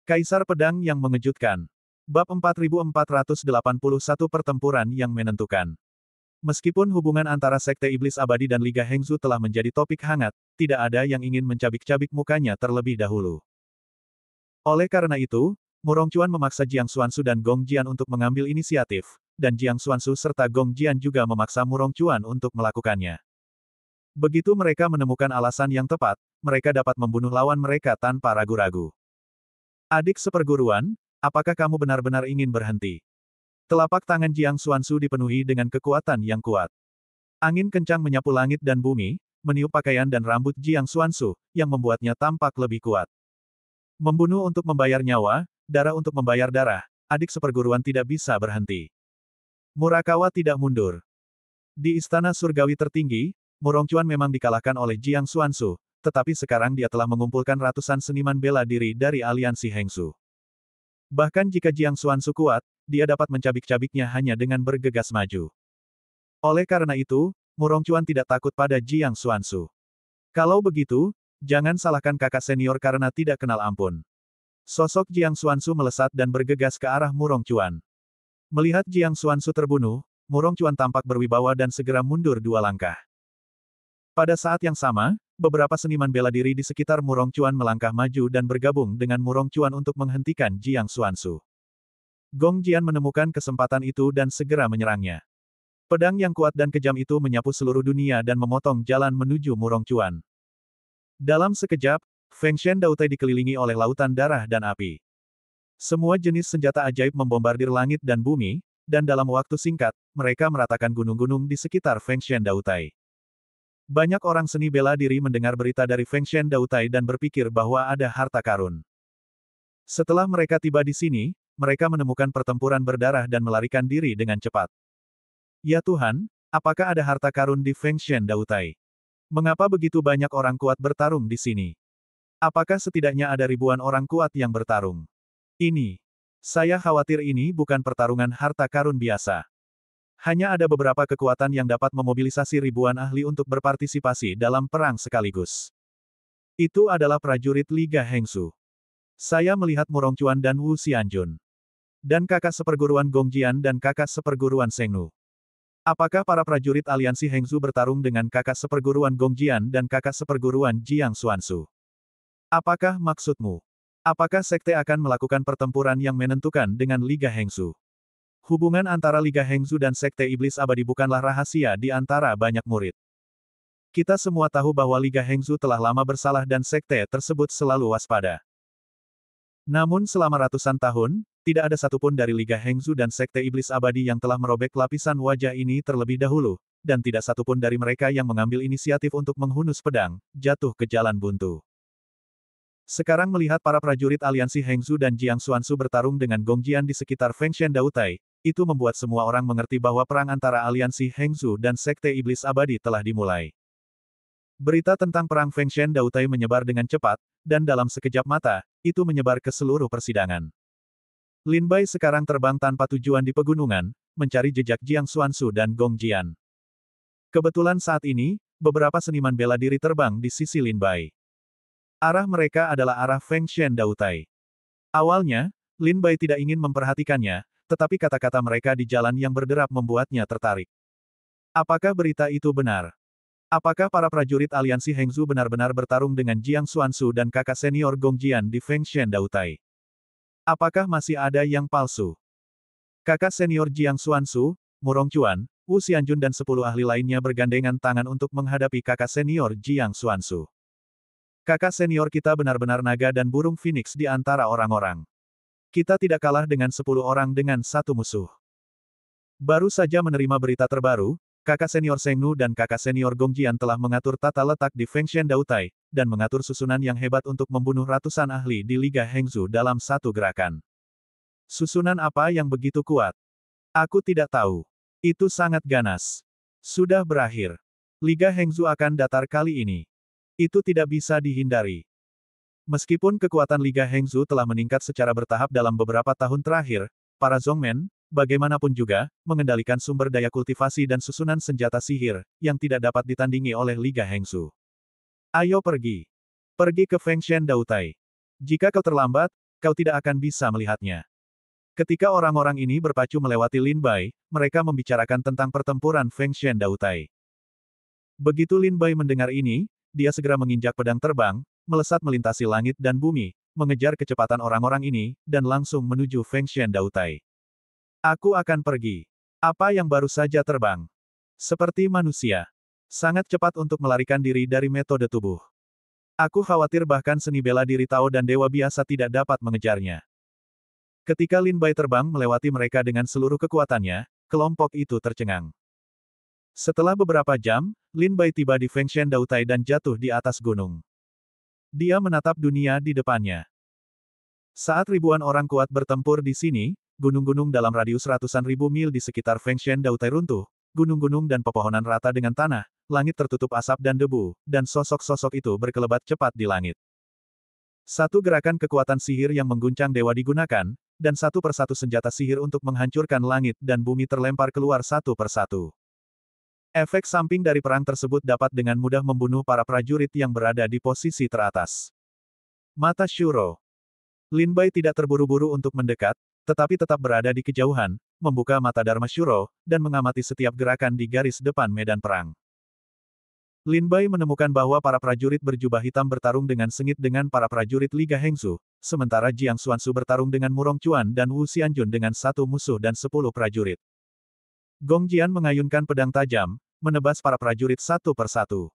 Kaisar Pedang yang Mengejutkan. Bab 4481 Pertempuran yang Menentukan. Meskipun hubungan antara Sekte Iblis Abadi dan Liga Hengzu telah menjadi topik hangat, tidak ada yang ingin mencabik-cabik mukanya terlebih dahulu. Oleh karena itu, Murong Chuan memaksa Jiang Xuanzu dan Gong Jian untuk mengambil inisiatif, dan Jiang Xuanzu serta Gong Jian juga memaksa Murong Chuan untuk melakukannya. Begitu mereka menemukan alasan yang tepat, mereka dapat membunuh lawan mereka tanpa ragu-ragu. Adik seperguruan, apakah kamu benar-benar ingin berhenti? Telapak tangan Jiang Xuanzu dipenuhi dengan kekuatan yang kuat. Angin kencang menyapu langit dan bumi, meniup pakaian dan rambut Jiang Xuanzu, yang membuatnya tampak lebih kuat. Membunuh untuk membayar nyawa, darah untuk membayar darah, adik seperguruan tidak bisa berhenti. Murakawa tidak mundur. Di istana surgawi tertinggi, Murong Chuan memang dikalahkan oleh Jiang Xuanzu, tetapi sekarang dia telah mengumpulkan ratusan seniman bela diri dari aliansi Hengzu. Bahkan jika Jiang Xuanzu kuat, dia dapat mencabik-cabiknya hanya dengan bergegas maju. Oleh karena itu, Murong Chuan tidak takut pada Jiang Xuanzu. Kalau begitu, jangan salahkan kakak senior karena tidak kenal ampun. Sosok Jiang Xuanzu melesat dan bergegas ke arah Murong Chuan. Melihat Jiang Xuanzu terbunuh, Murong Chuan tampak berwibawa dan segera mundur 2 langkah. Pada saat yang sama, beberapa seniman bela diri di sekitar Murong Chuan melangkah maju dan bergabung dengan Murong Chuan untuk menghentikan Jiang Xuanzu. Gong Jian menemukan kesempatan itu dan segera menyerangnya. Pedang yang kuat dan kejam itu menyapu seluruh dunia dan memotong jalan menuju Murong Chuan. Dalam sekejap, Feng Shen Dautai dikelilingi oleh lautan darah dan api. Semua jenis senjata ajaib membombardir langit dan bumi, dan dalam waktu singkat, mereka meratakan gunung-gunung di sekitar Feng Shen Dautai. Banyak orang seni bela diri mendengar berita dari Feng Shen Dautai dan berpikir bahwa ada harta karun. Setelah mereka tiba di sini, mereka menemukan pertempuran berdarah dan melarikan diri dengan cepat. Ya Tuhan, apakah ada harta karun di Feng Shen Dautai? Mengapa begitu banyak orang kuat bertarung di sini? Apakah setidaknya ada ribuan orang kuat yang bertarung? Saya khawatir ini bukan pertarungan harta karun biasa. Hanya ada beberapa kekuatan yang dapat memobilisasi ribuan ahli untuk berpartisipasi dalam perang sekaligus. Itu adalah prajurit Liga Hengzu. Saya melihat Murong Chuan dan Wu Xianjun. Dan kakak seperguruan Gong Jian dan kakak seperguruan Shengnu. Apakah para prajurit aliansi Hengzu bertarung dengan kakak seperguruan Gong Jian dan kakak seperguruan Jiang Xuanzu? Apakah maksudmu? Apakah sekte akan melakukan pertempuran yang menentukan dengan Liga Hengzu? Hubungan antara Liga Hengzu dan Sekte Iblis Abadi bukanlah rahasia di antara banyak murid. Kita semua tahu bahwa Liga Hengzu telah lama bersalah dan sekte tersebut selalu waspada. Namun selama ratusan tahun, tidak ada satupun dari Liga Hengzu dan Sekte Iblis Abadi yang telah merobek lapisan wajah ini terlebih dahulu, dan tidak satupun dari mereka yang mengambil inisiatif untuk menghunus pedang, jatuh ke jalan buntu. Sekarang melihat para prajurit aliansi Hengzu dan Jiang Xuanzu bertarung dengan Gong Jian di sekitar Feng Shen Dautai, itu membuat semua orang mengerti bahwa perang antara aliansi Hengzu dan Sekte Iblis Abadi telah dimulai. Berita tentang perang Feng Shen Dautai menyebar dengan cepat, dan dalam sekejap mata, itu menyebar ke seluruh persidangan. Lin Bai sekarang terbang tanpa tujuan di pegunungan, mencari jejak Jiang Xuanzu dan Gong Jian. Kebetulan saat ini, beberapa seniman bela diri terbang di sisi Lin Bai. Arah mereka adalah arah Feng Shen Dautai. Awalnya, Lin Bai tidak ingin memperhatikannya, tetapi kata-kata mereka di jalan yang berderap membuatnya tertarik. Apakah berita itu benar? Apakah para prajurit aliansi Hengzu benar-benar bertarung dengan Jiang Xuanzu dan kakak senior Gong Jian di Feng Shen Dautai? Apakah masih ada yang palsu? Kakak senior Jiang Xuanzu, Murong Chuan, Wu Xianjun dan 10 ahli lainnya bergandengan tangan untuk menghadapi kakak senior Jiang Xuanzu. Kakak senior kita benar-benar naga dan burung phoenix di antara orang-orang. Kita tidak kalah dengan 10 orang dengan satu musuh. Baru saja menerima berita terbaru, kakak senior Shengnu dan kakak senior Gong Jian telah mengatur tata letak di Feng Shen Dautai, dan mengatur susunan yang hebat untuk membunuh ratusan ahli di Liga Hengzu dalam satu gerakan. Susunan apa yang begitu kuat? Aku tidak tahu. Itu sangat ganas. Sudah berakhir. Liga Hengzu akan datar kali ini. Itu tidak bisa dihindari. Meskipun kekuatan Liga Hengzu telah meningkat secara bertahap dalam beberapa tahun terakhir, para Zongmen, bagaimanapun juga, mengendalikan sumber daya kultivasi dan susunan senjata sihir, yang tidak dapat ditandingi oleh Liga Hengzu. Ayo pergi. Pergi ke Feng Shen Dautai. Jika kau terlambat, kau tidak akan bisa melihatnya. Ketika orang-orang ini berpacu melewati Lin Bai, mereka membicarakan tentang pertempuran Feng Shen Dautai. Begitu Lin Bai mendengar ini, dia segera menginjak pedang terbang, melesat melintasi langit dan bumi, mengejar kecepatan orang-orang ini, dan langsung menuju Feng Shen Dautai. Aku akan pergi. Apa yang baru saja terbang? Seperti manusia. Sangat cepat untuk melarikan diri dari metode tubuh. Aku khawatir bahkan seni bela diri Tao dan dewa biasa tidak dapat mengejarnya. Ketika Lin Bai terbang melewati mereka dengan seluruh kekuatannya, kelompok itu tercengang. Setelah beberapa jam, Lin Bai tiba di Feng Shen Dautai dan jatuh di atas gunung. Dia menatap dunia di depannya. Saat ribuan orang kuat bertempur di sini, gunung-gunung dalam radius ratusan ribu mil di sekitar Feng Shen Dautai runtuh, gunung-gunung dan pepohonan rata dengan tanah, langit tertutup asap dan debu, dan sosok-sosok itu berkelebat cepat di langit. Satu gerakan kekuatan sihir yang mengguncang dewa digunakan, dan satu persatu senjata sihir untuk menghancurkan langit dan bumi terlempar keluar satu persatu. Efek samping dari perang tersebut dapat dengan mudah membunuh para prajurit yang berada di posisi teratas. Mata Shuro. Lin Bai tidak terburu-buru untuk mendekat, tetapi tetap berada di kejauhan, membuka mata Dharma Shuro, dan mengamati setiap gerakan di garis depan medan perang. Lin Bai menemukan bahwa para prajurit berjubah hitam bertarung dengan sengit dengan para prajurit Liga Hengsu, sementara Jiang Xuansu bertarung dengan Murong Chuan dan Wu Xianjun dengan satu musuh dan 10 prajurit. Gong Jian mengayunkan pedang tajam, menebas para prajurit satu persatu.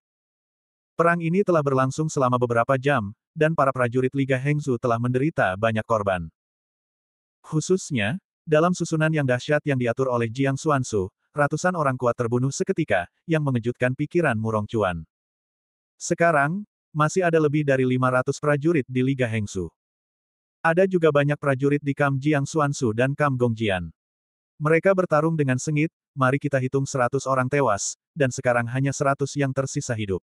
Perang ini telah berlangsung selama beberapa jam, dan para prajurit Liga Hengsu telah menderita banyak korban. Khususnya, dalam susunan yang dahsyat yang diatur oleh Jiang Xuansu, ratusan orang kuat terbunuh seketika, yang mengejutkan pikiran Murong Chuan. Sekarang, masih ada lebih dari 500 prajurit di Liga Hengsu. Ada juga banyak prajurit di Kam Jiang Xuansu dan Kam Gongjian. Mereka bertarung dengan sengit, mari kita hitung 100 orang tewas, dan sekarang hanya 100 yang tersisa hidup.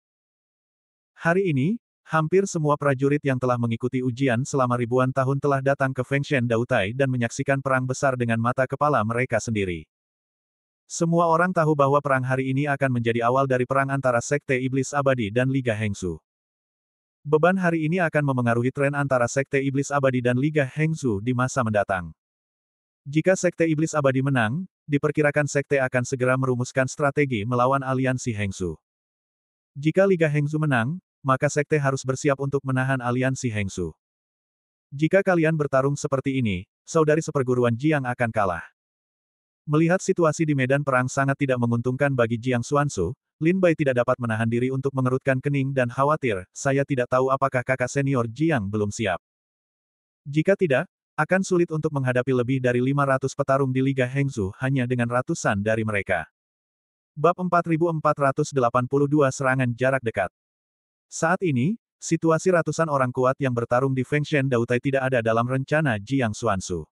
Hari ini, hampir semua prajurit yang telah mengikuti ujian selama ribuan tahun telah datang ke Feng Shen Dautai dan menyaksikan perang besar dengan mata kepala mereka sendiri. Semua orang tahu bahwa perang hari ini akan menjadi awal dari perang antara Sekte Iblis Abadi dan Liga Hengsu. Beban hari ini akan memengaruhi tren antara Sekte Iblis Abadi dan Liga Hengsu di masa mendatang. Jika Sekte Iblis Abadi menang, diperkirakan Sekte akan segera merumuskan strategi melawan aliansi Hengsu. Jika Liga Hengsu menang, maka Sekte harus bersiap untuk menahan aliansi Hengsu. Jika kalian bertarung seperti ini, saudari seperguruan Jiang akan kalah. Melihat situasi di medan perang sangat tidak menguntungkan bagi Jiang Xuansu, Lin Bai tidak dapat menahan diri untuk mengerutkan kening dan khawatir, saya tidak tahu apakah kakak senior Jiang belum siap. Jika tidak, akan sulit untuk menghadapi lebih dari 500 petarung di Liga Hengsu hanya dengan ratusan dari mereka. Bab 4482 Serangan Jarak Dekat. Saat ini, situasi ratusan orang kuat yang bertarung di Feng Shen Dautai tidak ada dalam rencana Jiang Xuansu.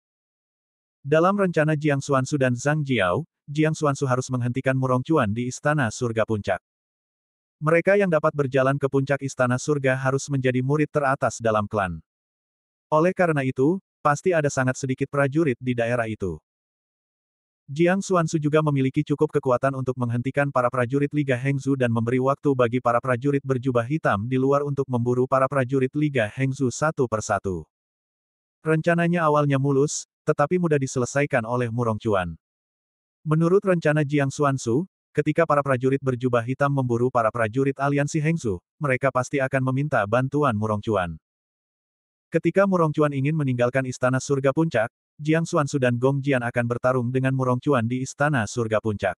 Dalam rencana Jiang Xuansu dan Zhang Jiao, Jiang Xuansu harus menghentikan Murong Chuan di Istana Surga Puncak. Mereka yang dapat berjalan ke puncak Istana Surga harus menjadi murid teratas dalam klan. Oleh karena itu, pasti ada sangat sedikit prajurit di daerah itu. Jiang Xuansu juga memiliki cukup kekuatan untuk menghentikan para prajurit Liga Hengsu dan memberi waktu bagi para prajurit berjubah hitam di luar untuk memburu para prajurit Liga Hengsu satu persatu. Rencananya awalnya mulus, tetapi mudah diselesaikan oleh Murong Chuan. Menurut rencana Jiang Xuansu, ketika para prajurit berjubah hitam memburu para prajurit aliansi Hengsu, mereka pasti akan meminta bantuan Murong Chuan. Ketika Murong Chuan ingin meninggalkan Istana Surga Puncak, Jiang Xuansu dan Gong Jian akan bertarung dengan Murong Chuan di Istana Surga Puncak.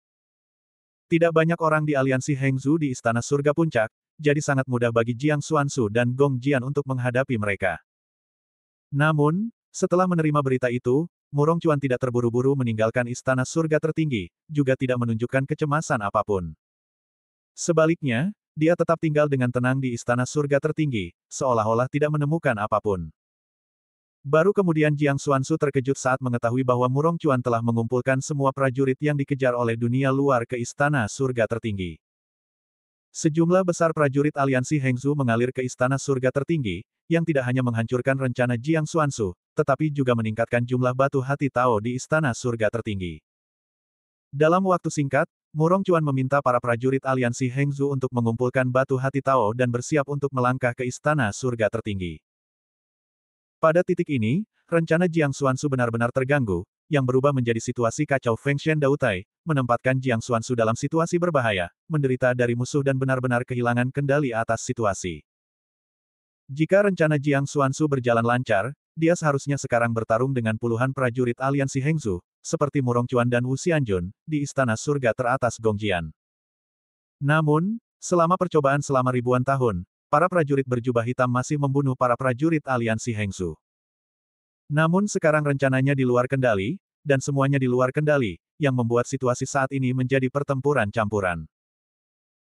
Tidak banyak orang di aliansi Hengsu di Istana Surga Puncak, jadi sangat mudah bagi Jiang Xuansu dan Gong Jian untuk menghadapi mereka. Namun, setelah menerima berita itu, Murong Chuan tidak terburu-buru meninggalkan Istana Surga Tertinggi, juga tidak menunjukkan kecemasan apapun. Sebaliknya, dia tetap tinggal dengan tenang di Istana Surga Tertinggi, seolah-olah tidak menemukan apapun. Baru kemudian Jiang Xuansu terkejut saat mengetahui bahwa Murong Chuan telah mengumpulkan semua prajurit yang dikejar oleh dunia luar ke Istana Surga Tertinggi. Sejumlah besar prajurit aliansi Hengsu mengalir ke Istana Surga Tertinggi, yang tidak hanya menghancurkan rencana Jiang Xuansu, tetapi juga meningkatkan jumlah batu hati Tao di Istana Surga Tertinggi. Dalam waktu singkat, Murong Chuan meminta para prajurit aliansi Hengsu untuk mengumpulkan batu hati Tao dan bersiap untuk melangkah ke Istana Surga Tertinggi. Pada titik ini, rencana Jiang Xuansu benar-benar terganggu, yang berubah menjadi situasi kacau. Feng Shen Dautai, menempatkan Jiang Xuansu dalam situasi berbahaya, menderita dari musuh dan benar-benar kehilangan kendali atas situasi. Jika rencana Jiang Xuansu berjalan lancar, dia seharusnya sekarang bertarung dengan puluhan prajurit aliansi Hengzu, seperti Murong Chuan dan Wu Xianjun, di istana surga teratas Gongjian. Namun, selama percobaan selama ribuan tahun, para prajurit berjubah hitam masih membunuh para prajurit aliansi Hengzu. Namun sekarang rencananya di luar kendali, dan semuanya di luar kendali, yang membuat situasi saat ini menjadi pertempuran campuran.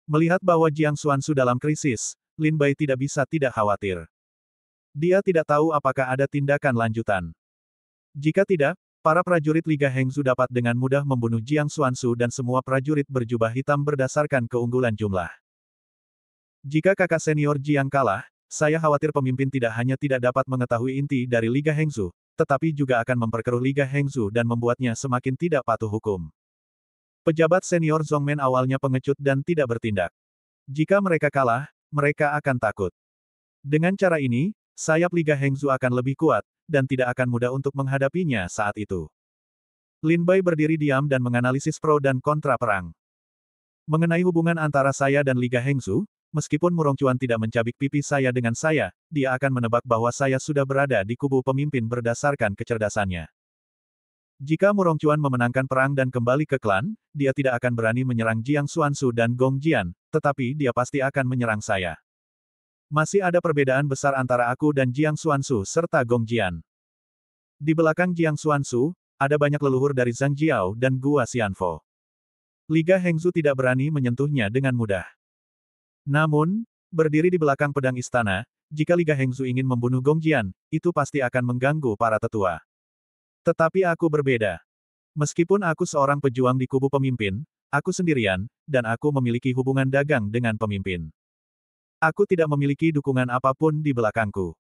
Melihat bahwa Jiang Xuansu dalam krisis, Lin Bai tidak bisa tidak khawatir. Dia tidak tahu apakah ada tindakan lanjutan. Jika tidak, para prajurit Liga Hengzu dapat dengan mudah membunuh Jiang Xuansu dan semua prajurit berjubah hitam berdasarkan keunggulan jumlah. Jika kakak senior Jiang kalah, saya khawatir pemimpin tidak hanya tidak dapat mengetahui inti dari Liga Hengzu, tetapi juga akan memperkeruh Liga Hengzu dan membuatnya semakin tidak patuh hukum. Pejabat senior Zhongmen awalnya pengecut dan tidak bertindak. Jika mereka kalah, mereka akan takut. Dengan cara ini, sayap Liga Hengzu akan lebih kuat, dan tidak akan mudah untuk menghadapinya saat itu. Lin Bai berdiri diam dan menganalisis pro dan kontra perang. Mengenai hubungan antara saya dan Liga Hengzu, meskipun Murong Chuan tidak mencabik pipi saya dengan saya, dia akan menebak bahwa saya sudah berada di kubu pemimpin berdasarkan kecerdasannya. Jika Murong Chuan memenangkan perang dan kembali ke klan, dia tidak akan berani menyerang Jiang Xuansu dan Gong Jian, tetapi dia pasti akan menyerang saya. Masih ada perbedaan besar antara aku dan Jiang Xuansu serta Gong Jian. Di belakang Jiang Xuansu, ada banyak leluhur dari Zhang Jiao dan Gua Xianfo. Liga Hengzu tidak berani menyentuhnya dengan mudah. Namun, berdiri di belakang pedang istana, jika Liga Hengzu ingin membunuh Gong Jian, itu pasti akan mengganggu para tetua. Tetapi aku berbeda. Meskipun aku seorang pejuang di kubu pemimpin, aku sendirian, dan aku memiliki hubungan dagang dengan pemimpin. Aku tidak memiliki dukungan apapun di belakangku.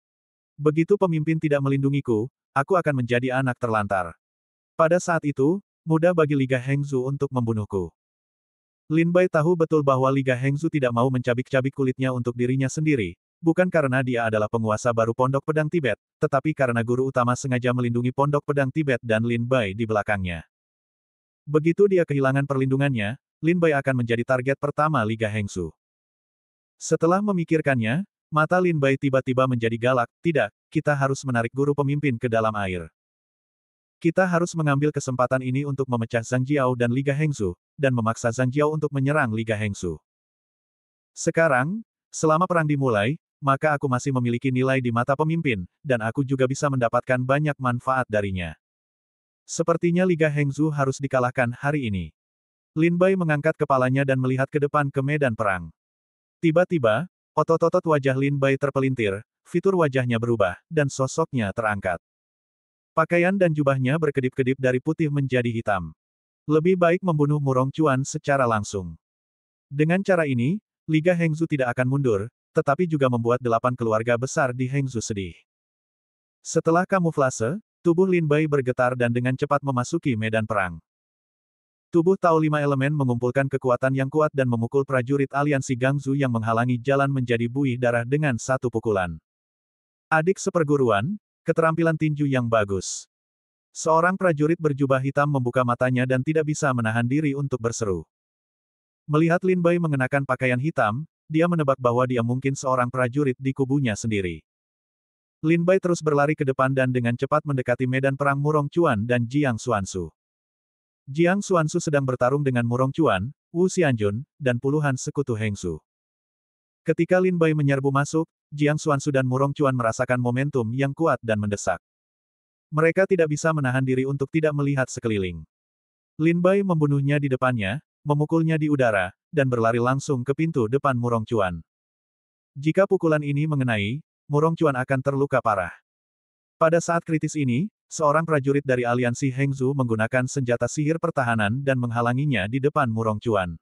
Begitu pemimpin tidak melindungiku, aku akan menjadi anak terlantar. Pada saat itu, mudah bagi Liga Hengzu untuk membunuhku. Lin Bai tahu betul bahwa Liga Hengzu tidak mau mencabik-cabik kulitnya untuk dirinya sendiri, bukan karena dia adalah penguasa baru Pondok Pedang Tibet, tetapi karena guru utama sengaja melindungi Pondok Pedang Tibet dan Lin Bai di belakangnya. Begitu dia kehilangan perlindungannya, Lin Bai akan menjadi target pertama Liga Hengzu. Setelah memikirkannya, mata Lin Bai tiba-tiba menjadi galak. Tidak, kita harus menarik guru pemimpin ke dalam air. Kita harus mengambil kesempatan ini untuk memecah Zhang Jiao dan Liga Hengzu, dan memaksa Zhang Jiao untuk menyerang Liga Hengzu. Sekarang, selama perang dimulai, maka aku masih memiliki nilai di mata pemimpin, dan aku juga bisa mendapatkan banyak manfaat darinya. Sepertinya Liga Hengzu harus dikalahkan hari ini. Lin Bai mengangkat kepalanya dan melihat ke depan ke medan perang. Tiba-tiba, otot-otot wajah Lin Bai terpelintir, fitur wajahnya berubah, dan sosoknya terangkat. Pakaian dan jubahnya berkedip-kedip dari putih menjadi hitam. Lebih baik membunuh Murong Chuan secara langsung. Dengan cara ini, Liga Hengzu tidak akan mundur, tetapi juga membuat 8 keluarga besar di Hengzu sedih. Setelah kamuflase, tubuh Lin Bai bergetar dan dengan cepat memasuki medan perang. Tubuh Tao Lima Elemen mengumpulkan kekuatan yang kuat dan memukul prajurit aliansi Gangzu yang menghalangi jalan menjadi buih darah dengan satu pukulan. Adik seperguruan, keterampilan tinju yang bagus. Seorang prajurit berjubah hitam membuka matanya dan tidak bisa menahan diri untuk berseru. Melihat Lin Bai mengenakan pakaian hitam, dia menebak bahwa dia mungkin seorang prajurit di kubunya sendiri. Lin Bai terus berlari ke depan dan dengan cepat mendekati medan perang Murong Chuan dan Jiang Xuansu. Jiang Xuansu sedang bertarung dengan Murong Chuan, Wu Xianjun, dan puluhan sekutu Hengzu. Ketika Lin Bai menyerbu masuk, Jiang Xuansu dan Murong Chuan merasakan momentum yang kuat dan mendesak. Mereka tidak bisa menahan diri untuk tidak melihat sekeliling. Lin Bai membunuhnya di depannya, memukulnya di udara, dan berlari langsung ke pintu depan Murong Chuan. Jika pukulan ini mengenai, Murong Chuan akan terluka parah. Pada saat kritis ini, seorang prajurit dari aliansi Hengzu menggunakan senjata sihir pertahanan dan menghalanginya di depan Murong Chuan.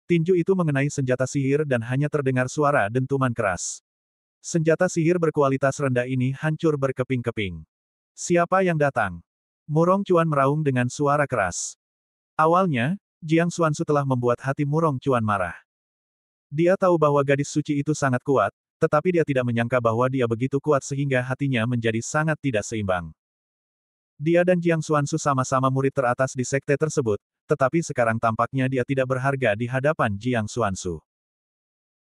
Tinju itu mengenai senjata sihir dan hanya terdengar suara dentuman keras. Senjata sihir berkualitas rendah ini hancur berkeping-keping. Siapa yang datang? Murong Chuan meraung dengan suara keras. Awalnya, Jiang Xuansu telah membuat hati Murong Chuan marah. Dia tahu bahwa gadis suci itu sangat kuat, tetapi dia tidak menyangka bahwa dia begitu kuat sehingga hatinya menjadi sangat tidak seimbang. Dia dan Jiang Xuanzu sama-sama murid teratas di sekte tersebut, tetapi sekarang tampaknya dia tidak berharga di hadapan Jiang Xuanzu.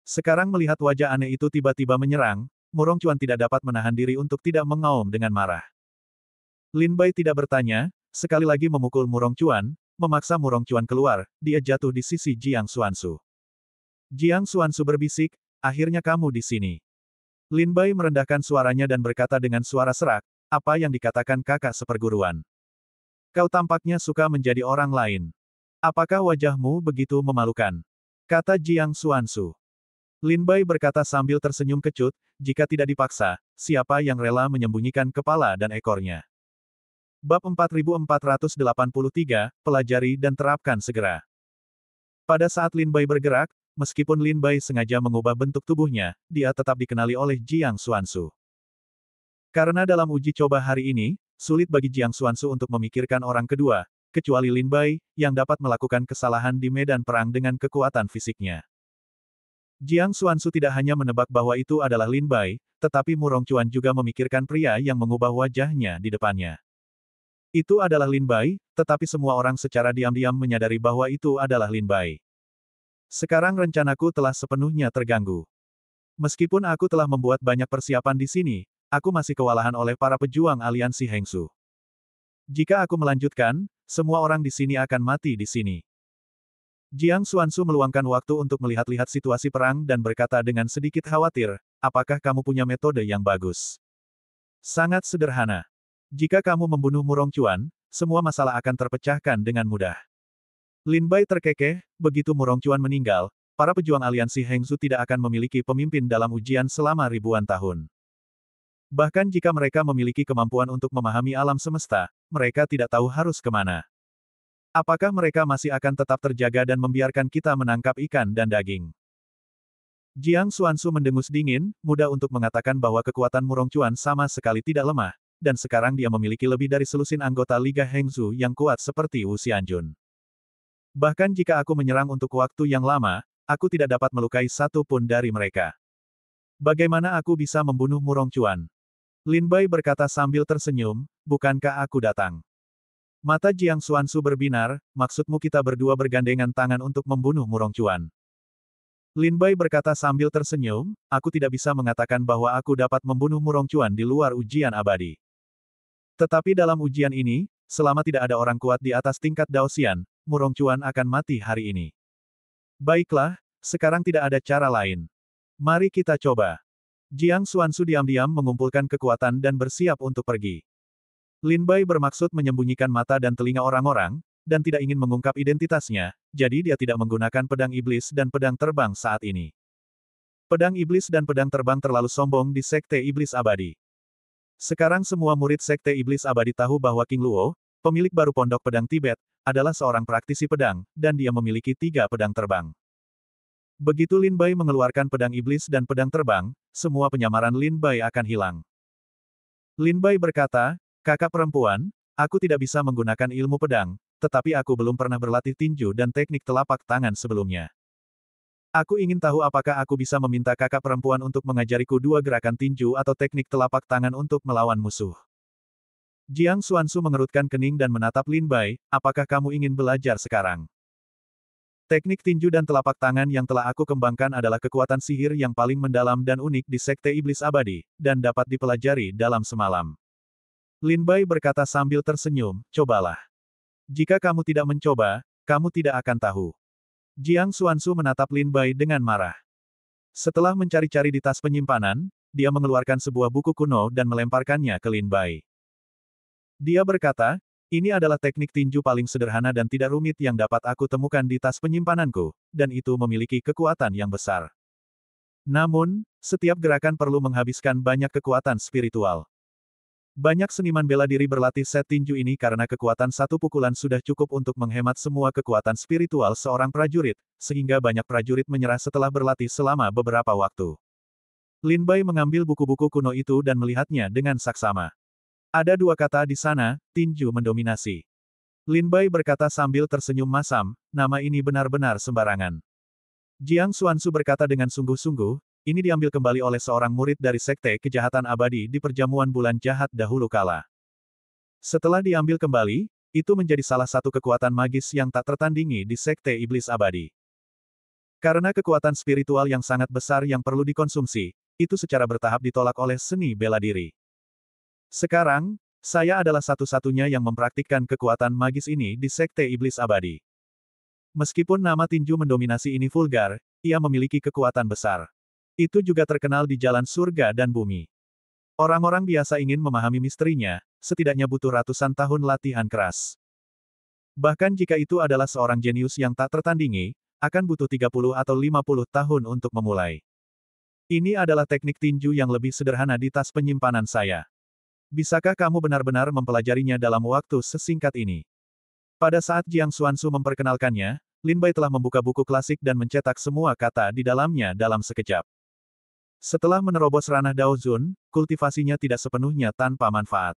Sekarang melihat wajah aneh itu tiba-tiba menyerang, Murong Chuan tidak dapat menahan diri untuk tidak mengaum dengan marah. Lin Bai tidak bertanya, sekali lagi memukul Murong Chuan, memaksa Murong Chuan keluar, dia jatuh di sisi Jiang Xuanzu. Jiang Xuanzu berbisik, akhirnya kamu di sini. Lin Bai merendahkan suaranya dan berkata dengan suara serak, apa yang dikatakan kakak seperguruan? Kau tampaknya suka menjadi orang lain. Apakah wajahmu begitu memalukan? Kata Jiang Xuanzu. Lin Bai berkata sambil tersenyum kecut, jika tidak dipaksa, siapa yang rela menyembunyikan kepala dan ekornya? Bab 4483, pelajari dan terapkan segera. Pada saat Lin Bai bergerak, meskipun Lin Bai sengaja mengubah bentuk tubuhnya, dia tetap dikenali oleh Jiang Xuanzu. Karena dalam uji coba hari ini, sulit bagi Jiang Xuanzu untuk memikirkan orang kedua, kecuali Lin Bai, yang dapat melakukan kesalahan di medan perang dengan kekuatan fisiknya. Jiang Xuanzu tidak hanya menebak bahwa itu adalah Lin Bai, tetapi Murong Chuan juga memikirkan pria yang mengubah wajahnya di depannya. Itu adalah Lin Bai, tetapi semua orang secara diam-diam menyadari bahwa itu adalah Lin Bai. Sekarang rencanaku telah sepenuhnya terganggu. Meskipun aku telah membuat banyak persiapan di sini, aku masih kewalahan oleh para pejuang aliansi Hengsu. Jika aku melanjutkan, semua orang di sini akan mati di sini. Jiang Xuanzu meluangkan waktu untuk melihat-lihat situasi perang dan berkata dengan sedikit khawatir, apakah kamu punya metode yang bagus? Sangat sederhana. Jika kamu membunuh Murong Chuan, semua masalah akan terpecahkan dengan mudah. Lin Bai terkekeh, begitu Murong Chuan meninggal, para pejuang aliansi Hengsu tidak akan memiliki pemimpin dalam ujian selama ribuan tahun. Bahkan jika mereka memiliki kemampuan untuk memahami alam semesta, mereka tidak tahu harus kemana. Apakah mereka masih akan tetap terjaga dan membiarkan kita menangkap ikan dan daging? Jiang Xuanzu mendengus dingin, mudah untuk mengatakan bahwa kekuatan Murong Chuan sama sekali tidak lemah, dan sekarang dia memiliki lebih dari selusin anggota Liga Hengsu yang kuat seperti Wu Xianjun. Bahkan jika aku menyerang untuk waktu yang lama, aku tidak dapat melukai satu pun dari mereka. Bagaimana aku bisa membunuh Murong Chuan? Lin Bai berkata sambil tersenyum, bukankah aku datang? Mata Jiang Xuanzu berbinar, maksudmu kita berdua bergandengan tangan untuk membunuh Murong Chuan. Lin Bai berkata sambil tersenyum, aku tidak bisa mengatakan bahwa aku dapat membunuh Murong Chuan di luar ujian abadi. Tetapi dalam ujian ini, selama tidak ada orang kuat di atas tingkat Daoxian, Murong Chuan akan mati hari ini. Baiklah, sekarang tidak ada cara lain. Mari kita coba. Jiang Xuanzu diam-diam mengumpulkan kekuatan dan bersiap untuk pergi. Lin Bai bermaksud menyembunyikan mata dan telinga orang-orang, dan tidak ingin mengungkap identitasnya, jadi dia tidak menggunakan pedang iblis dan pedang terbang saat ini. Pedang iblis dan pedang terbang terlalu sombong di Sekte Iblis Abadi. Sekarang semua murid Sekte Iblis Abadi tahu bahwa King Luo, pemilik baru Pondok Pedang Tibet, adalah seorang praktisi pedang, dan dia memiliki 3 pedang terbang. Begitu Lin Bai mengeluarkan pedang iblis dan pedang terbang, semua penyamaran Lin Bai akan hilang. Lin Bai berkata, kakak perempuan, aku tidak bisa menggunakan ilmu pedang, tetapi aku belum pernah berlatih tinju dan teknik telapak tangan sebelumnya. Aku ingin tahu apakah aku bisa meminta kakak perempuan untuk mengajariku 2 gerakan tinju atau teknik telapak tangan untuk melawan musuh. Jiang Xuanzu mengerutkan kening dan menatap Lin Bai, apakah kamu ingin belajar sekarang? Teknik tinju dan telapak tangan yang telah aku kembangkan adalah kekuatan sihir yang paling mendalam dan unik di Sekte Iblis Abadi, dan dapat dipelajari dalam semalam. Lin Bai berkata sambil tersenyum, cobalah. Jika kamu tidak mencoba, kamu tidak akan tahu. Jiang Xuanzu menatap Lin Bai dengan marah. Setelah mencari-cari di tas penyimpanan, dia mengeluarkan sebuah buku kuno dan melemparkannya ke Lin Bai. Dia berkata, ini adalah teknik tinju paling sederhana dan tidak rumit yang dapat aku temukan di tas penyimpananku, dan itu memiliki kekuatan yang besar. Namun, setiap gerakan perlu menghabiskan banyak kekuatan spiritual. Banyak seniman bela diri berlatih set tinju ini karena kekuatan satu pukulan sudah cukup untuk menghemat semua kekuatan spiritual seorang prajurit, sehingga banyak prajurit menyerah setelah berlatih selama beberapa waktu. Lin Bai mengambil buku-buku kuno itu dan melihatnya dengan saksama. Ada 2 kata di sana, tinju mendominasi. Lin Bai berkata sambil tersenyum masam, nama ini benar-benar sembarangan. Jiang Xuanzu berkata dengan sungguh-sungguh, ini diambil kembali oleh seorang murid dari Sekte Kejahatan Abadi di perjamuan bulan jahat dahulu kala. Setelah diambil kembali, itu menjadi salah satu kekuatan magis yang tak tertandingi di Sekte Iblis Abadi. Karena kekuatan spiritual yang sangat besar yang perlu dikonsumsi, itu secara bertahap ditolak oleh seni bela diri. Sekarang, saya adalah satu-satunya yang mempraktikkan kekuatan magis ini di Sekte Iblis Abadi. Meskipun nama tinju mendominasi ini vulgar, ia memiliki kekuatan besar. Itu juga terkenal di jalan surga dan bumi. Orang-orang biasa ingin memahami misterinya, setidaknya butuh ratusan tahun latihan keras. Bahkan jika itu adalah seorang jenius yang tak tertandingi, akan butuh 30 atau 50 tahun untuk memulai. Ini adalah teknik tinju yang lebih sederhana di tas penyimpanan saya. Bisakah kamu benar-benar mempelajarinya dalam waktu sesingkat ini? Pada saat Jiang Xuanzu memperkenalkannya, Lin Bai telah membuka buku klasik dan mencetak semua kata di dalamnya dalam sekejap. Setelah menerobos ranah Dao Zun, kultivasinya tidak sepenuhnya tanpa manfaat.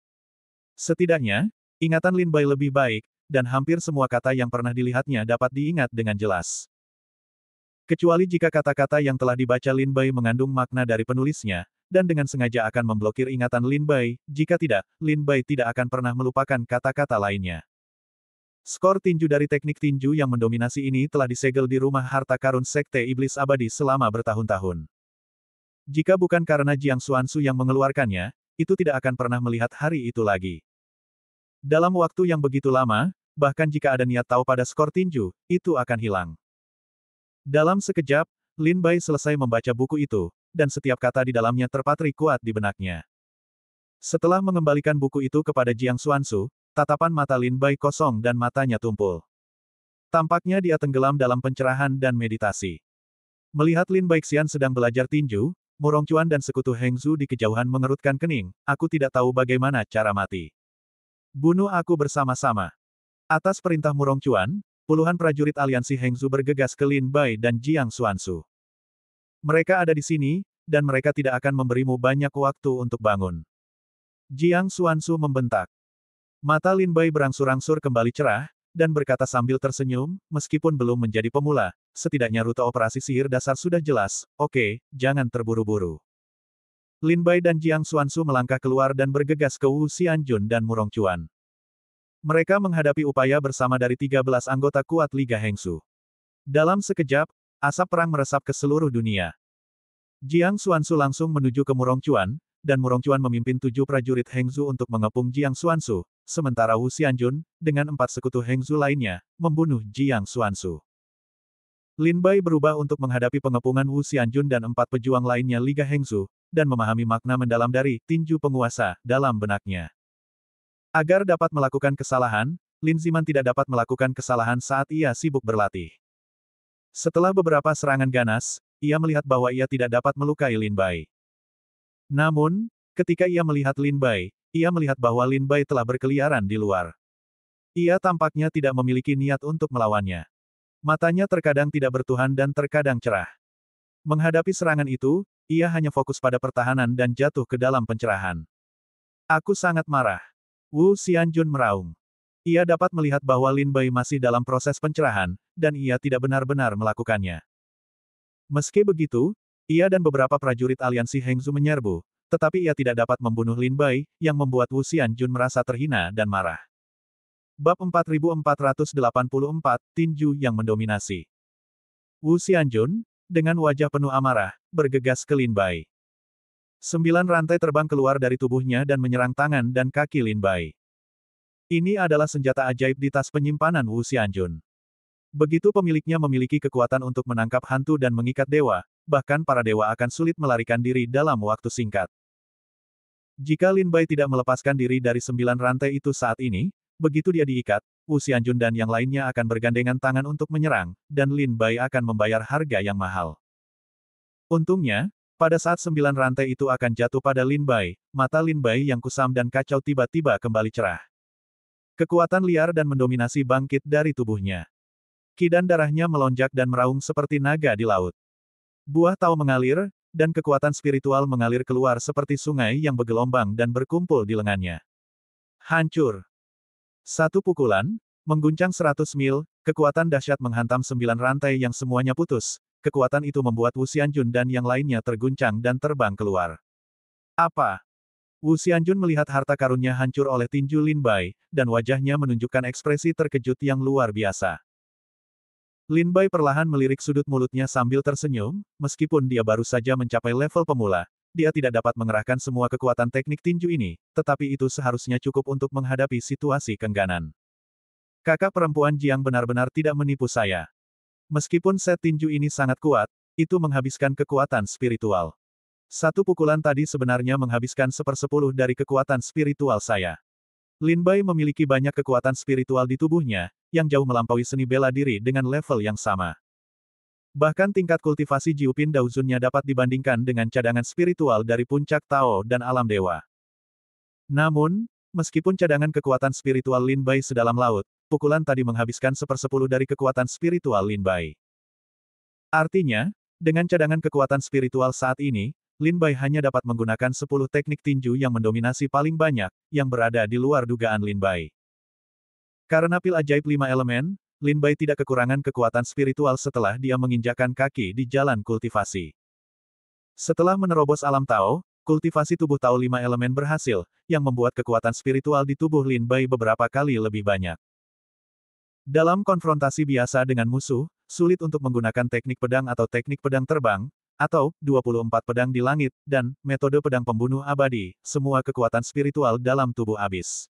Setidaknya, ingatan Lin Bai lebih baik, dan hampir semua kata yang pernah dilihatnya dapat diingat dengan jelas. Kecuali jika kata-kata yang telah dibaca Lin Bai mengandung makna dari penulisnya, dan dengan sengaja akan memblokir ingatan Lin Bai, jika tidak, Lin Bai tidak akan pernah melupakan kata-kata lainnya. Skor tinju dari teknik tinju yang mendominasi ini telah disegel di rumah harta karun Sekte Iblis Abadi selama bertahun-tahun. Jika bukan karena Jiang Xuanzu yang mengeluarkannya, itu tidak akan pernah melihat hari itu lagi. Dalam waktu yang begitu lama, bahkan jika ada niat tahu pada skor tinju, itu akan hilang. Dalam sekejap, Lin Bai selesai membaca buku itu, dan setiap kata di dalamnya terpatri kuat di benaknya. Setelah mengembalikan buku itu kepada Jiang Xuanzu, tatapan mata Lin Bai kosong dan matanya tumpul. Tampaknya dia tenggelam dalam pencerahan dan meditasi. Melihat Lin Baixian sedang belajar tinju, Murong Chuan dan sekutu Heng Zhu di kejauhan mengerutkan kening, aku tidak tahu bagaimana cara mati. Bunuh aku bersama-sama. Atas perintah Murong Chuan, puluhan prajurit aliansi Heng Zhu bergegas ke Lin Bai dan Jiang Xuanzu. Mereka ada di sini, dan mereka tidak akan memberimu banyak waktu untuk bangun. Jiang Xuanzu membentak. Mata Lin Bai berangsur-angsur kembali cerah, dan berkata sambil tersenyum, meskipun belum menjadi pemula, setidaknya rute operasi sihir dasar sudah jelas, oke, jangan terburu-buru. Lin Bai dan Jiang Xuanzu melangkah keluar dan bergegas ke Wu Xianjun dan Murong Chuan. Mereka menghadapi upaya bersama dari 13 anggota kuat Liga Hengsu. Dalam sekejap, asap perang meresap ke seluruh dunia. Jiang Xuanzu langsung menuju ke Murong Chuan, dan Murong Chuan memimpin 7 prajurit Hengzu untuk mengepung Jiang Xuanzu, sementara Wu Xianjun, dengan 4 sekutu Hengzu lainnya, membunuh Jiang Xuanzu. Lin Bai berubah untuk menghadapi pengepungan Wu Xianjun dan 4 pejuang lainnya Liga Hengzu, dan memahami makna mendalam dari tinju penguasa dalam benaknya. Agar dapat melakukan kesalahan, Lin Ziman tidak dapat melakukan kesalahan saat ia sibuk berlatih. Setelah beberapa serangan ganas, ia melihat bahwa ia tidak dapat melukai Lin Bai. Namun, ketika ia melihat Lin Bai, ia melihat bahwa Lin Bai telah berkeliaran di luar. Ia tampaknya tidak memiliki niat untuk melawannya. Matanya terkadang tidak bertuhan dan terkadang cerah. Menghadapi serangan itu, ia hanya fokus pada pertahanan dan jatuh ke dalam pencerahan. Aku sangat marah. Wu Xianjun meraung. Ia dapat melihat bahwa Lin Bai masih dalam proses pencerahan, dan ia tidak benar-benar melakukannya. Meski begitu, ia dan beberapa prajurit aliansi Hengzu menyerbu, tetapi ia tidak dapat membunuh Lin Bai, yang membuat Wu Xianjun merasa terhina dan marah. Bab 4484, Tinju yang mendominasi. Wu Xianjun, dengan wajah penuh amarah, bergegas ke Lin Bai. 9 rantai terbang keluar dari tubuhnya dan menyerang tangan dan kaki Lin Bai. Ini adalah senjata ajaib di tas penyimpanan Wu Xianjun. Begitu pemiliknya memiliki kekuatan untuk menangkap hantu dan mengikat dewa, bahkan para dewa akan sulit melarikan diri dalam waktu singkat. Jika Lin Bai tidak melepaskan diri dari 9 rantai itu saat ini, begitu dia diikat, Wu Xianjun dan yang lainnya akan bergandengan tangan untuk menyerang, dan Lin Bai akan membayar harga yang mahal. Untungnya, pada saat 9 rantai itu akan jatuh pada Lin Bai, mata Lin Bai yang kusam dan kacau tiba-tiba kembali cerah. Kekuatan liar dan mendominasi bangkit dari tubuhnya. Ki dan darahnya melonjak dan meraung seperti naga di laut. Buah tau mengalir, dan kekuatan spiritual mengalir keluar seperti sungai yang bergelombang dan berkumpul di lengannya. Hancur. Satu pukulan, mengguncang 100 mil, kekuatan dahsyat menghantam 9 rantai yang semuanya putus, kekuatan itu membuat Wu Xianjun dan yang lainnya terguncang dan terbang keluar. Apa? Wu Xianjun melihat harta karunnya hancur oleh tinju Lin Bai, dan wajahnya menunjukkan ekspresi terkejut yang luar biasa. Lin Bai perlahan melirik sudut mulutnya sambil tersenyum, meskipun dia baru saja mencapai level pemula, dia tidak dapat mengerahkan semua kekuatan teknik tinju ini, tetapi itu seharusnya cukup untuk menghadapi situasi kengganan. Kakak perempuan Jiang benar-benar tidak menipu saya. Meskipun set tinju ini sangat kuat, itu menghabiskan kekuatan spiritual. Satu pukulan tadi sebenarnya menghabiskan 1/10 dari kekuatan spiritual saya. Lin Bai memiliki banyak kekuatan spiritual di tubuhnya, yang jauh melampaui seni bela diri dengan level yang sama. Bahkan tingkat kultivasi Jiupin Daozunnya dapat dibandingkan dengan cadangan spiritual dari puncak Tao dan alam dewa. Namun, meskipun cadangan kekuatan spiritual Lin Bai sedalam laut, pukulan tadi menghabiskan 1/10 dari kekuatan spiritual Lin Bai. Artinya, dengan cadangan kekuatan spiritual saat ini, Lin Bai hanya dapat menggunakan 10 teknik tinju yang mendominasi paling banyak, yang berada di luar dugaan Lin Bai. Karena pil ajaib 5 elemen, Lin Bai tidak kekurangan kekuatan spiritual setelah dia menginjakkan kaki di jalan kultivasi. Setelah menerobos alam Tao, kultivasi tubuh Tao 5 elemen berhasil, yang membuat kekuatan spiritual di tubuh Lin Bai beberapa kali lebih banyak. Dalam konfrontasi biasa dengan musuh, sulit untuk menggunakan teknik pedang atau teknik pedang terbang, atau 24 pedang di langit, dan metode pedang pembunuh abadi, semua kekuatan spiritual dalam tubuh habis.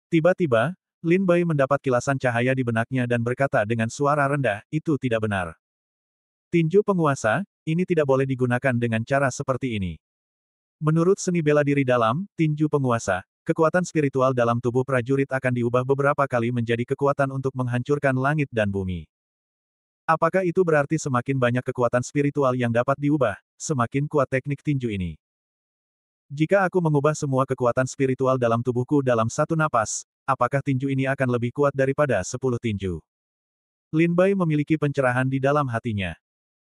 Tiba-tiba, Lin Bai mendapat kilasan cahaya di benaknya dan berkata dengan suara rendah, itu tidak benar. Tinju penguasa, ini tidak boleh digunakan dengan cara seperti ini. Menurut seni bela diri dalam tinju penguasa, kekuatan spiritual dalam tubuh prajurit akan diubah beberapa kali menjadi kekuatan untuk menghancurkan langit dan bumi. Apakah itu berarti semakin banyak kekuatan spiritual yang dapat diubah, semakin kuat teknik tinju ini? Jika aku mengubah semua kekuatan spiritual dalam tubuhku dalam satu napas, apakah tinju ini akan lebih kuat daripada 10 tinju? Lin Bai memiliki pencerahan di dalam hatinya.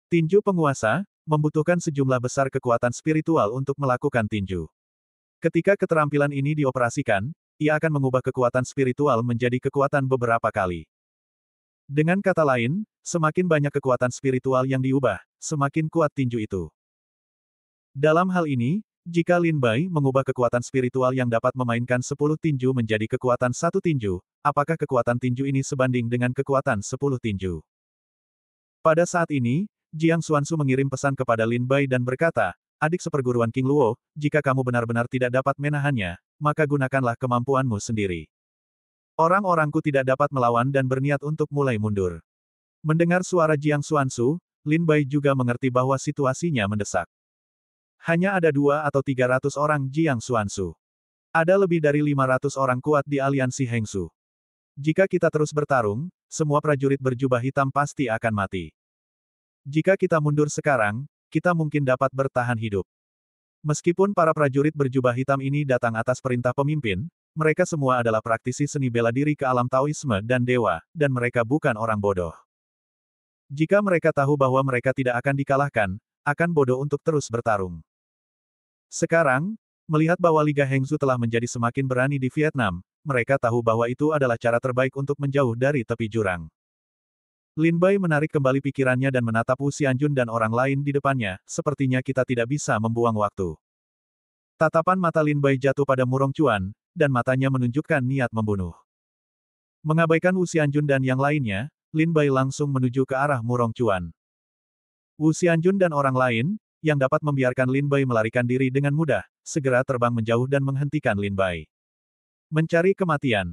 Tinju penguasa, membutuhkan sejumlah besar kekuatan spiritual untuk melakukan tinju. Ketika keterampilan ini dioperasikan, ia akan mengubah kekuatan spiritual menjadi kekuatan beberapa kali. Dengan kata lain, semakin banyak kekuatan spiritual yang diubah, semakin kuat tinju itu. Dalam hal ini, jika Lin Bai mengubah kekuatan spiritual yang dapat memainkan 10 tinju menjadi kekuatan satu tinju, apakah kekuatan tinju ini sebanding dengan kekuatan 10 tinju? Pada saat ini, Jiang Xuansu mengirim pesan kepada Lin Bai dan berkata, adik seperguruan King Luo, jika kamu benar-benar tidak dapat menahannya, maka gunakanlah kemampuanmu sendiri. Orang-orangku tidak dapat melawan dan berniat untuk mulai mundur. Mendengar suara Jiang Xuansu, Lin Bai juga mengerti bahwa situasinya mendesak. Hanya ada 2 atau 300 orang Jiang Xuansu. Ada lebih dari 500 orang kuat di aliansi Hengsu. Jika kita terus bertarung, semua prajurit berjubah hitam pasti akan mati. Jika kita mundur sekarang, kita mungkin dapat bertahan hidup. Meskipun para prajurit berjubah hitam ini datang atas perintah pemimpin, mereka semua adalah praktisi seni bela diri ke alam Taoisme dan dewa, dan mereka bukan orang bodoh. Jika mereka tahu bahwa mereka tidak akan dikalahkan, akan bodoh untuk terus bertarung. Sekarang, melihat bahwa Liga Hengsu telah menjadi semakin berani di Vietnam, mereka tahu bahwa itu adalah cara terbaik untuk menjauh dari tepi jurang. Lin Bai menarik kembali pikirannya dan menatap Wu Xianjun dan orang lain di depannya, sepertinya kita tidak bisa membuang waktu. Tatapan mata Lin Bai jatuh pada Murong Chuan, dan matanya menunjukkan niat membunuh. Mengabaikan Wu Xianjun dan yang lainnya, Lin Bai langsung menuju ke arah Murong Chuan. Wu Xianjun dan orang lain, yang dapat membiarkan Lin Bai melarikan diri dengan mudah, segera terbang menjauh dan menghentikan Lin Bai. Mencari kematian.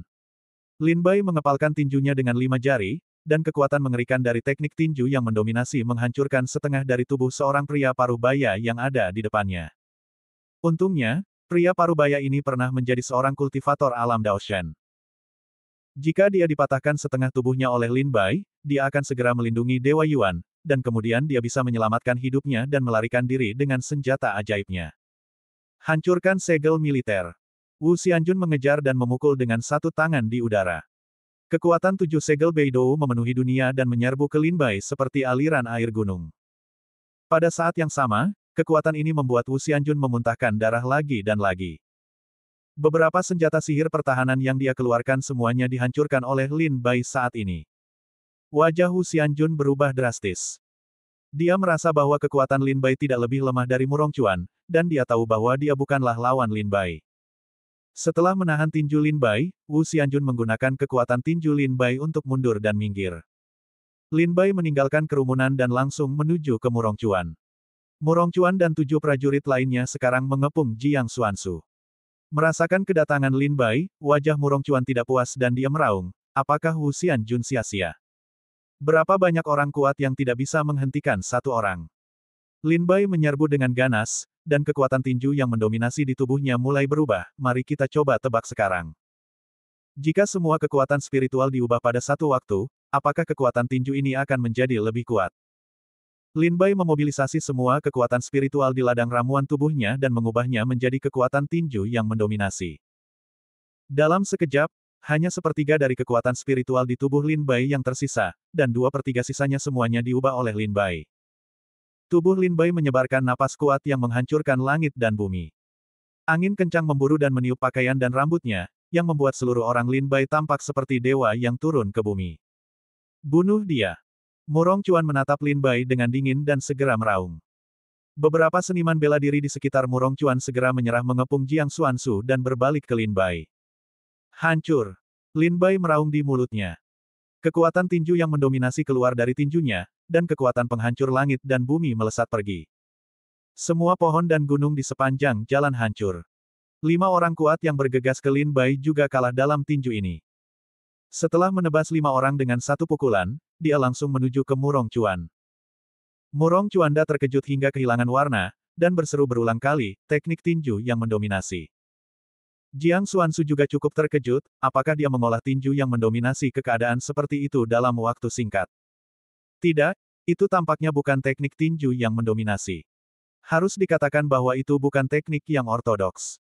Lin Bai mengepalkan tinjunya dengan 5 jari, dan kekuatan mengerikan dari teknik tinju yang mendominasi menghancurkan setengah dari tubuh seorang pria parubaya yang ada di depannya. Untungnya, pria parubaya ini pernah menjadi seorang kultivator alam Daoshan. Jika dia dipatahkan setengah tubuhnya oleh Lin Bai, dia akan segera melindungi Dewa Yuan, dan kemudian dia bisa menyelamatkan hidupnya dan melarikan diri dengan senjata ajaibnya. Hancurkan segel militer. Wu Xianjun mengejar dan memukul dengan satu tangan di udara. Kekuatan 7 segel Beidou memenuhi dunia dan menyerbu ke Lin Bai seperti aliran air gunung. Pada saat yang sama, kekuatan ini membuat Wu Xianjun memuntahkan darah lagi dan lagi. Beberapa senjata sihir pertahanan yang dia keluarkan semuanya dihancurkan oleh Lin Bai saat ini. Wajah Wu Xianjun berubah drastis. Dia merasa bahwa kekuatan Lin Bai tidak lebih lemah dari Murong Chuan, dan dia tahu bahwa dia bukanlah lawan Lin Bai. Setelah menahan tinju Lin Bai, Wu Xianjun menggunakan kekuatan tinju Lin Bai untuk mundur dan minggir. Lin Bai meninggalkan kerumunan dan langsung menuju ke Murong Chuan. Murong Chuan dan 7 prajurit lainnya sekarang mengepung Jiang Xuansu. Merasakan kedatangan Lin Bai, wajah Murong Chuan tidak puas dan dia meraung, apakah Wu Xianjun sia-sia? Berapa banyak orang kuat yang tidak bisa menghentikan satu orang? Lin Bai menyerbu dengan ganas, dan kekuatan tinju yang mendominasi di tubuhnya mulai berubah. Mari kita coba tebak sekarang. Jika semua kekuatan spiritual diubah pada satu waktu, apakah kekuatan tinju ini akan menjadi lebih kuat? Lin Bai memobilisasi semua kekuatan spiritual di ladang ramuan tubuhnya dan mengubahnya menjadi kekuatan tinju yang mendominasi. Dalam sekejap, hanya sepertiga dari kekuatan spiritual di tubuh Lin Bai yang tersisa, dan 2/3 sisanya semuanya diubah oleh Lin Bai. Tubuh Lin Bai menyebarkan napas kuat yang menghancurkan langit dan bumi. Angin kencang memburu dan meniup pakaian dan rambutnya, yang membuat seluruh orang Lin Bai tampak seperti dewa yang turun ke bumi. Bunuh dia. Murong Chuan menatap Lin Bai dengan dingin dan segera meraung. Beberapa seniman bela diri di sekitar Murong Chuan segera menyerah mengepung Jiang Xuansu dan berbalik ke Lin Bai. Hancur. Lin Bai meraung di mulutnya. Kekuatan tinju yang mendominasi keluar dari tinjunya, dan kekuatan penghancur langit dan bumi melesat pergi. Semua pohon dan gunung di sepanjang jalan hancur. 5 orang kuat yang bergegas ke Lin Bai juga kalah dalam tinju ini. Setelah menebas 5 orang dengan satu pukulan, dia langsung menuju ke Murong Chuan. Murong Chuanda terkejut hingga kehilangan warna, dan berseru berulang kali, teknik tinju yang mendominasi. Jiang Xuansu juga cukup terkejut, apakah dia mengolah tinju yang mendominasi keadaan seperti itu dalam waktu singkat. Tidak, itu tampaknya bukan teknik tinju yang mendominasi. Harus dikatakan bahwa itu bukan teknik yang ortodoks.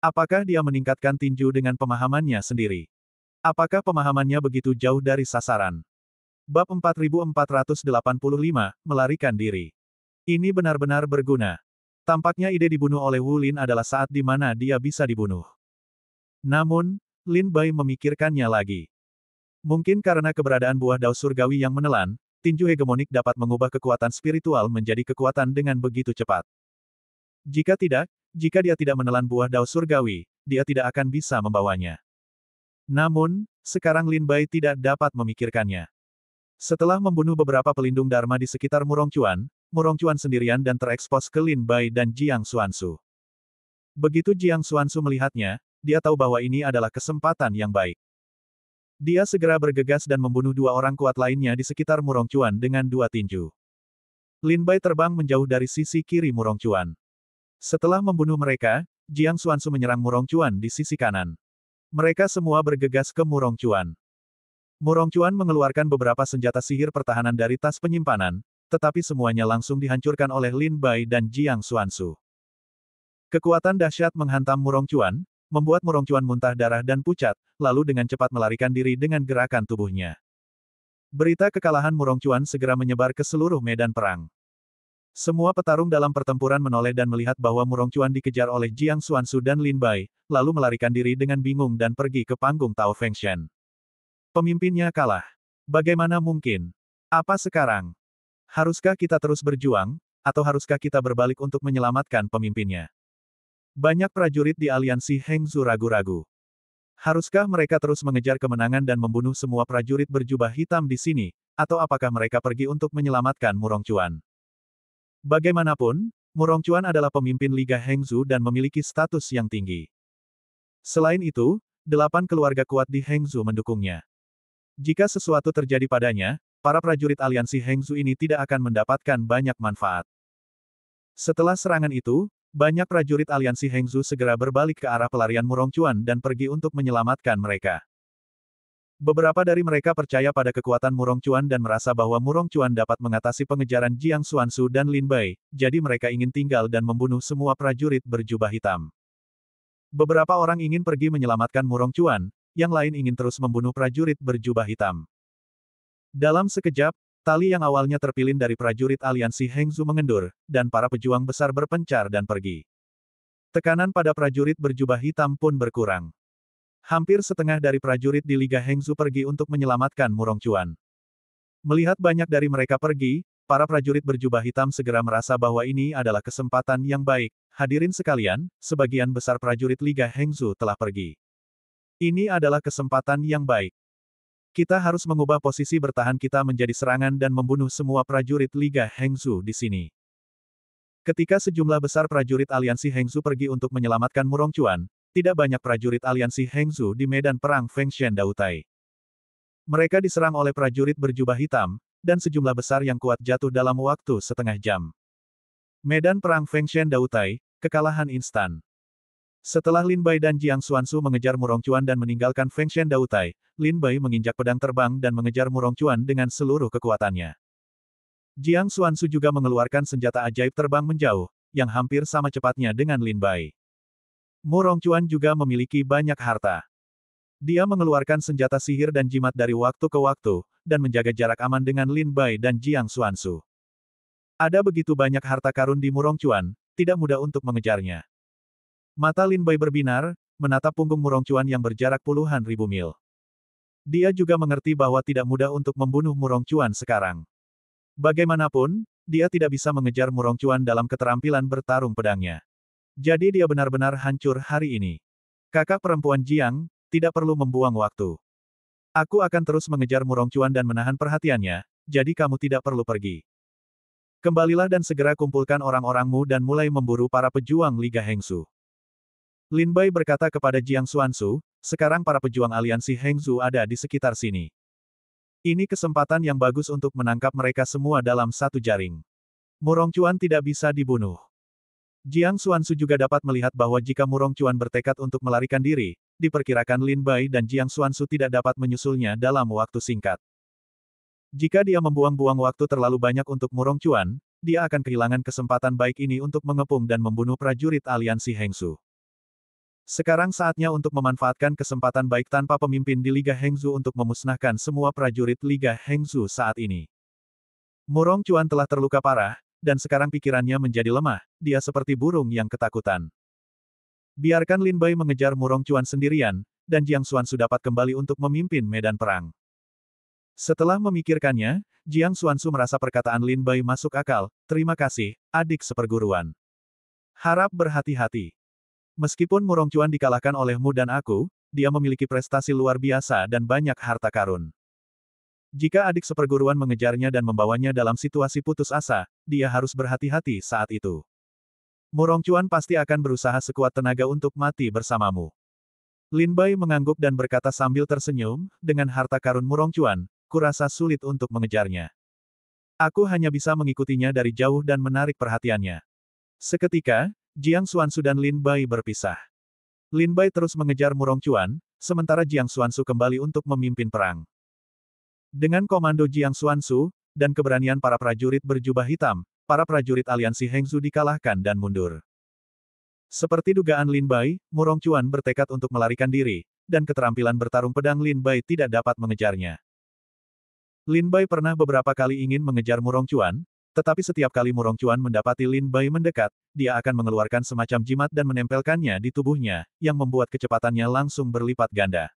Apakah dia meningkatkan tinju dengan pemahamannya sendiri? Apakah pemahamannya begitu jauh dari sasaran? Bab 4485, Melarikan Diri. Ini benar-benar berguna. Tampaknya ide dibunuh oleh Wu Lin adalah saat di mana dia bisa dibunuh. Namun, Lin Bai memikirkannya lagi. Mungkin karena keberadaan buah dao surgawi yang menelan, tinju hegemonik dapat mengubah kekuatan spiritual menjadi kekuatan dengan begitu cepat. Jika tidak, jika dia tidak menelan buah dao surgawi, dia tidak akan bisa membawanya. Namun, sekarang Lin Bai tidak dapat memikirkannya. Setelah membunuh beberapa pelindung Dharma di sekitar Murong Chuan sendirian dan terekspos ke Lin Bai dan Jiang Xuansu. Begitu Jiang Xuansu melihatnya, dia tahu bahwa ini adalah kesempatan yang baik. Dia segera bergegas dan membunuh 2 orang kuat lainnya di sekitar Murong Chuan dengan 2 tinju. Lin Bai terbang menjauh dari sisi kiri Murong Chuan. Setelah membunuh mereka, Jiang Xuansu menyerang Murong Chuan di sisi kanan. Mereka semua bergegas ke Murong Chuan. Murong Chuan mengeluarkan beberapa senjata sihir pertahanan dari tas penyimpanan, tetapi semuanya langsung dihancurkan oleh Lin Bai dan Jiang Xuansu. Kekuatan dahsyat menghantam Murong Chuan, membuat Murong Chuan muntah darah dan pucat, lalu dengan cepat melarikan diri dengan gerakan tubuhnya. Berita kekalahan Murong Chuan segera menyebar ke seluruh medan perang. Semua petarung dalam pertempuran menoleh dan melihat bahwa Murong Chuan dikejar oleh Jiang Xuansu dan Lin Bai, lalu melarikan diri dengan bingung dan pergi ke panggung Tao Fengshen. Pemimpinnya kalah. Bagaimana mungkin? Apa sekarang? Haruskah kita terus berjuang, atau haruskah kita berbalik untuk menyelamatkan pemimpinnya? Banyak prajurit di aliansi Hengzu ragu-ragu. Haruskah mereka terus mengejar kemenangan dan membunuh semua prajurit berjubah hitam di sini, atau apakah mereka pergi untuk menyelamatkan Murong Chuan? Bagaimanapun, Murong Chuan adalah pemimpin Liga Hengzu dan memiliki status yang tinggi. Selain itu, 8 keluarga kuat di Hengzu mendukungnya. Jika sesuatu terjadi padanya, para prajurit aliansi Hengzu ini tidak akan mendapatkan banyak manfaat. Setelah serangan itu, banyak prajurit aliansi Hengzu segera berbalik ke arah pelarian Murong Chuan dan pergi untuk menyelamatkan mereka. Beberapa dari mereka percaya pada kekuatan Murong Chuan dan merasa bahwa Murong Chuan dapat mengatasi pengejaran Jiang Xuansu dan Lin Bai, jadi mereka ingin tinggal dan membunuh semua prajurit berjubah hitam. Beberapa orang ingin pergi menyelamatkan Murong Chuan, yang lain ingin terus membunuh prajurit berjubah hitam. Dalam sekejap, tali yang awalnya terpilin dari prajurit aliansi Hengzu mengendur, dan para pejuang besar berpencar dan pergi. Tekanan pada prajurit berjubah hitam pun berkurang. Hampir setengah dari prajurit di Liga Hengzu pergi untuk menyelamatkan Murong Chuan. Melihat banyak dari mereka pergi, para prajurit berjubah hitam segera merasa bahwa ini adalah kesempatan yang baik. Hadirin sekalian, sebagian besar prajurit Liga Hengzu telah pergi. Ini adalah kesempatan yang baik. Kita harus mengubah posisi bertahan kita menjadi serangan dan membunuh semua prajurit Liga Hengzu di sini. Ketika sejumlah besar prajurit aliansi Hengzu pergi untuk menyelamatkan Murongcuan, tidak banyak prajurit aliansi Hengzu di medan perang Fengshen Dautai. Mereka diserang oleh prajurit berjubah hitam, dan sejumlah besar yang kuat jatuh dalam waktu setengah jam. Medan perang Fengshen Dautai, kekalahan instan. Setelah Lin Bai dan Jiang Xuansu mengejar Murongcuan dan meninggalkan Fengshen Dautai, Lin Bai menginjak pedang terbang dan mengejar Murongcuan dengan seluruh kekuatannya. Jiang Xuansu juga mengeluarkan senjata ajaib terbang menjauh, yang hampir sama cepatnya dengan Lin Bai. Murongcuan juga memiliki banyak harta. Dia mengeluarkan senjata sihir dan jimat dari waktu ke waktu, dan menjaga jarak aman dengan Lin Bai dan Jiang Xuansu. Ada begitu banyak harta karun di Murongcuan, tidak mudah untuk mengejarnya. Mata Lin Bai berbinar, menatap punggung Murongcuan yang berjarak puluhan ribu mil. Dia juga mengerti bahwa tidak mudah untuk membunuh Murongcuan sekarang. Bagaimanapun, dia tidak bisa mengejar Murongcuan dalam keterampilan bertarung pedangnya. Jadi dia benar-benar hancur hari ini. Kakak perempuan Jiang, tidak perlu membuang waktu. Aku akan terus mengejar Murongcuan dan menahan perhatiannya, jadi kamu tidak perlu pergi. Kembalilah dan segera kumpulkan orang-orangmu dan mulai memburu para pejuang Liga Hengzu. Lin Bai berkata kepada Jiang Xuansu, sekarang para pejuang aliansi Hengzu ada di sekitar sini. Ini kesempatan yang bagus untuk menangkap mereka semua dalam satu jaring. Murongcuan tidak bisa dibunuh. Jiang Xuansu juga dapat melihat bahwa jika Murongcuan bertekad untuk melarikan diri, diperkirakan Lin Bai dan Jiang Xuansu tidak dapat menyusulnya dalam waktu singkat. Jika dia membuang-buang waktu terlalu banyak untuk Murongcuan, dia akan kehilangan kesempatan baik ini untuk mengepung dan membunuh prajurit aliansi Hengzu. Sekarang saatnya untuk memanfaatkan kesempatan baik tanpa pemimpin di Liga Hengzu untuk memusnahkan semua prajurit Liga Hengzu saat ini. Murongcuan telah terluka parah, dan sekarang pikirannya menjadi lemah, dia seperti burung yang ketakutan. Biarkan Lin Bai mengejar Murongcuan sendirian, dan Jiang Xuansu dapat kembali untuk memimpin medan perang. Setelah memikirkannya, Jiang Xuansu merasa perkataan Lin Bai masuk akal, terima kasih, adik seperguruan. Harap berhati-hati. Meskipun Murongcuan dikalahkan olehmu dan aku, dia memiliki prestasi luar biasa dan banyak harta karun. Jika adik seperguruan mengejarnya dan membawanya dalam situasi putus asa, dia harus berhati-hati saat itu. Murongcuan pasti akan berusaha sekuat tenaga untuk mati bersamamu. Lin Bai mengangguk dan berkata sambil tersenyum, dengan harta karun Murongcuan, kurasa sulit untuk mengejarnya. Aku hanya bisa mengikutinya dari jauh dan menarik perhatiannya. Seketika, Jiang Xuansu dan Lin Bai berpisah. Lin Bai terus mengejar Murongcuan, sementara Jiang Xuansu kembali untuk memimpin perang. Dengan komando Jiang Xuansu, dan keberanian para prajurit berjubah hitam, para prajurit aliansi Hengzu dikalahkan dan mundur. Seperti dugaan Lin Bai, Murongcuan bertekad untuk melarikan diri, dan keterampilan bertarung pedang Lin Bai tidak dapat mengejarnya. Lin Bai pernah beberapa kali ingin mengejar Murongcuan, tetapi setiap kali Murongcuan mendapati Lin Bai mendekat, dia akan mengeluarkan semacam jimat dan menempelkannya di tubuhnya, yang membuat kecepatannya langsung berlipat ganda.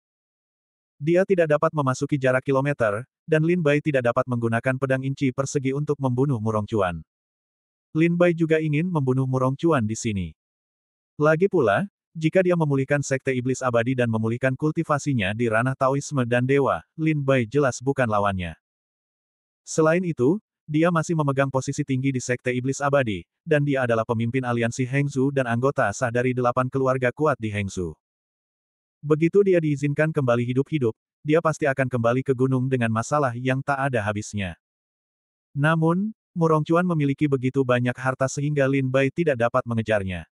Dia tidak dapat memasuki jarak kilometer, dan Lin Bai tidak dapat menggunakan pedang inci persegi untuk membunuh Murongcuan. Lin Bai juga ingin membunuh Murongcuan di sini. Lagi pula, jika dia memulihkan Sekte Iblis Abadi dan memulihkan kultivasinya di ranah Taoisme dan Dewa, Lin Bai jelas bukan lawannya. Selain itu, dia masih memegang posisi tinggi di Sekte Iblis Abadi, dan dia adalah pemimpin aliansi Hengzu dan anggota sah dari 8 keluarga kuat di Hengzu. Begitu dia diizinkan kembali hidup-hidup, dia pasti akan kembali ke gunung dengan masalah yang tak ada habisnya. Namun, Murongcuan memiliki begitu banyak harta sehingga Lin Bai tidak dapat mengejarnya.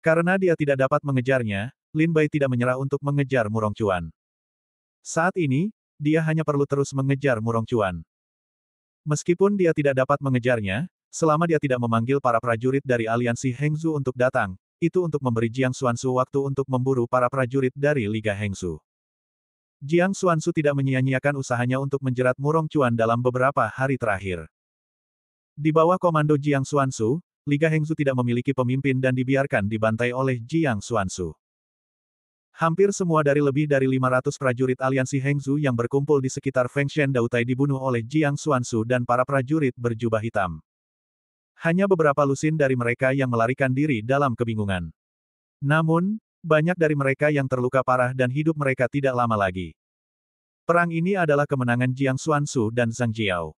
Karena dia tidak dapat mengejarnya, Lin Bai tidak menyerah untuk mengejar Murongcuan. Saat ini, dia hanya perlu terus mengejar Murongcuan. Meskipun dia tidak dapat mengejarnya, selama dia tidak memanggil para prajurit dari aliansi Hengzu untuk datang, itu untuk memberi Jiang Xuansu waktu untuk memburu para prajurit dari Liga Hengzu. Jiang Xuansu tidak menyia-nyiakan usahanya untuk menjerat Murongcuan dalam beberapa hari terakhir. Di bawah komando Jiang Xuansu, Liga Hengzu tidak memiliki pemimpin dan dibiarkan dibantai oleh Jiang Xuansu. Hampir semua dari lebih dari 500 prajurit aliansi Hengzhou yang berkumpul di sekitar Fengshen Dautai dibunuh oleh Jiang Xuanzu dan para prajurit berjubah hitam. Hanya beberapa lusin dari mereka yang melarikan diri dalam kebingungan. Namun, banyak dari mereka yang terluka parah dan hidup mereka tidak lama lagi. Perang ini adalah kemenangan Jiang Xuanzu dan Zhang Jiao.